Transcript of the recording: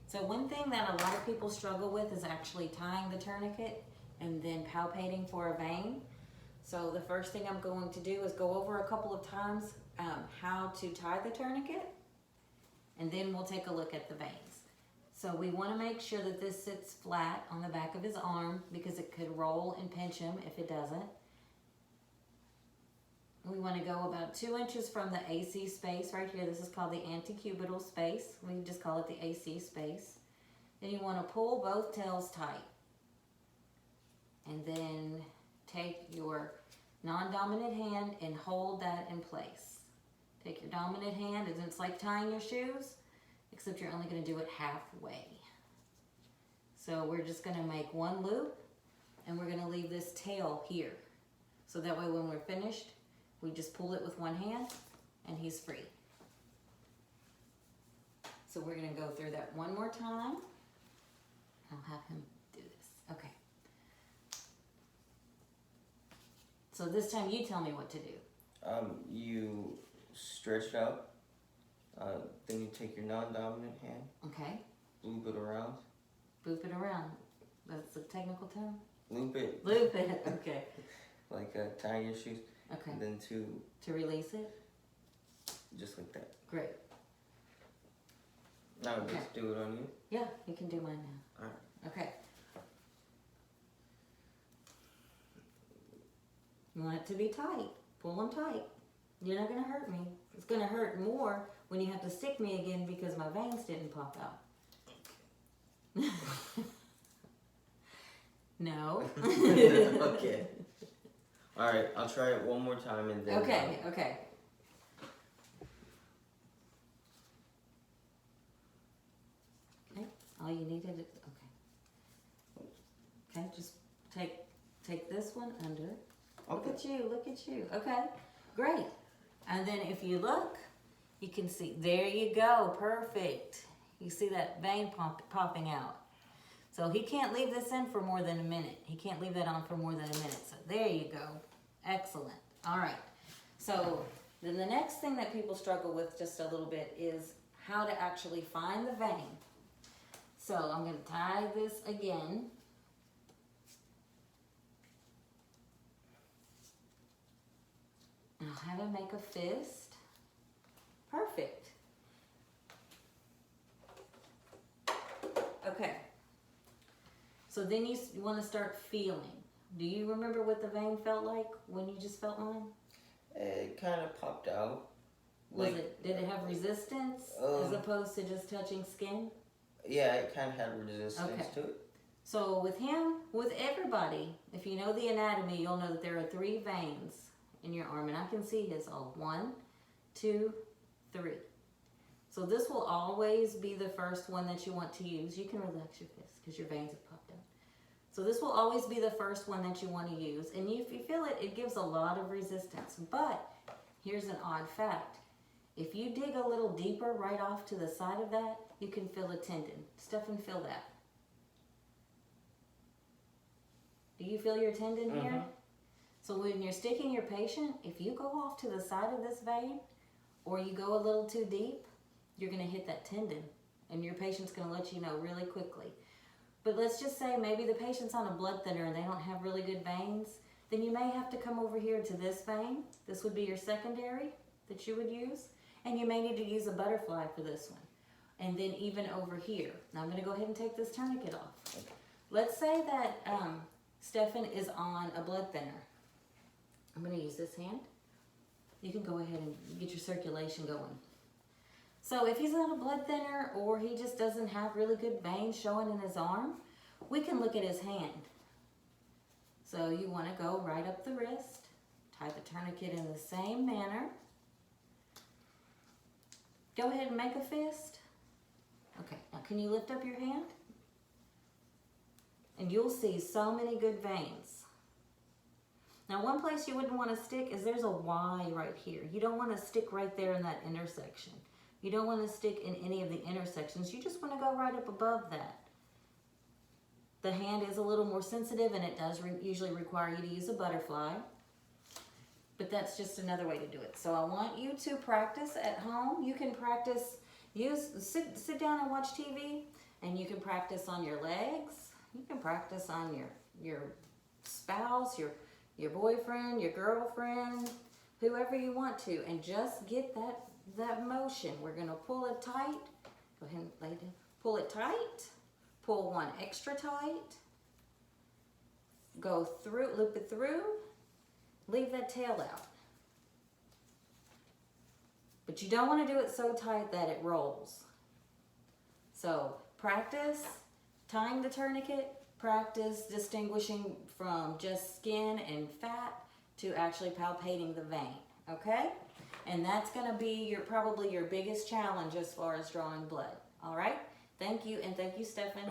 So one thing that a lot of people struggle with is actually tying the tourniquet and then palpating for a vein. So the first thing I'm going to do is go over a couple of times how to tie the tourniquet, and then we'll take a look at the veins. So we want to make sure that this sits flat on the back of his arm because it could roll and pinch him if it doesn't. We want to go about 2 inches from the AC space right here. This is called the antecubital space. We just call it the AC space. Then you want to pull both tails tight. And then take your non-dominant hand and hold that in place. Take your dominant hand, and it's like tying your shoes, except you're only going to do it halfway. So we're just going to make one loop, and we're going to leave this tail here. So that way when we're finished, we just pull it with one hand, and he's free. So we're going to go through that one more time. I'll have him do this. Okay. So this time you tell me what to do. You stretch it out. Then you take your non-dominant hand. Okay. Loop it around. Loop it around. That's the technical term? Loop it. Loop it. Okay. Like tying your shoes. Okay. And then to release it? just like that. Great. Now Okay. just do it on you. Yeah, you can do mine now. Alright. Okay. You want it to be tight. Pull them tight. You're not going to hurt me. It's going to hurt more when you have to stick me again because my veins didn't pop out. No. Okay. Alright, I'll try it one more time and then... Okay, okay. Okay, all you needed is, okay. Okay, just take this one under. Look Okay. at you, look at you. Okay, great. And then if you look, you can see, there you go, perfect. You see that vein popping out. So he can't leave this in for more than a minute. He can't leave that on for more than a minute. So there you go. Excellent. All right. So then the next thing that people struggle with just a little bit is how to actually find the vein. So I'm going to tie this again. I'll have him make a fist. Perfect. Okay. So then you want to start feeling. Do you remember what the vein felt like when you just felt mine? It kind of popped out. Did it have resistance as opposed to just touching skin? Yeah, it kind of had resistance to it. So with him, with everybody, if you know the anatomy, you'll know that there are 3 veins in your arm, and I can see his all. 1, 2, 3. So this will always be the first one that you want to use. You can relax your fist because your veins have popped out. So this will always be the first one that you want to use. And if you feel it, it gives a lot of resistance. But here's an odd fact. If you dig a little deeper right off to the side of that, you can feel a tendon. Stefan, feel that. Do you feel your tendon here? So when you're sticking your patient, if you go off to the side of this vein, or you go a little too deep, you're going to hit that tendon, and your patient's going to let you know really quickly. But let's just say maybe the patient's on a blood thinner and they don't have really good veins, then you may have to come over here to this vein. This would be your secondary that you would use, and you may need to use a butterfly for this one. And then even over here. Now I'm going to go ahead and take this tourniquet off. Okay. Let's say that Stefan is on a blood thinner. I'm going to use this hand. You can go ahead and get your circulation going. So if he's on a blood thinner or he just doesn't have really good veins showing in his arm, we can look at his hand. So you want to go right up the wrist, tie the tourniquet in the same manner. Go ahead and make a fist. Okay, now can you lift up your hand? And you'll see so many good veins. Now one place you wouldn't want to stick is there's a Y right here. You don't want to stick right there in that intersection. You don't want to stick in any of the intersections. You just want to go right up above that. The hand is a little more sensitive and it does usually require you to use a butterfly. But that's just another way to do it. So I want you to practice at home. You can practice, sit down and watch TV. And you can practice on your legs. You can practice on your spouse, your boyfriend, your girlfriend, whoever you want to, and just get that motion. We're gonna pull it tight. Go ahead and lay down. Pull it tight. Pull one extra tight. Go through, loop it through. Leave that tail out. But you don't want to do it so tight that it rolls. So practice tying the tourniquet. Practice distinguishing from just skin and fat to actually palpating the vein, okay? And that's gonna be probably your biggest challenge as far as drawing blood, all right? Thank you, and thank you, Stephan.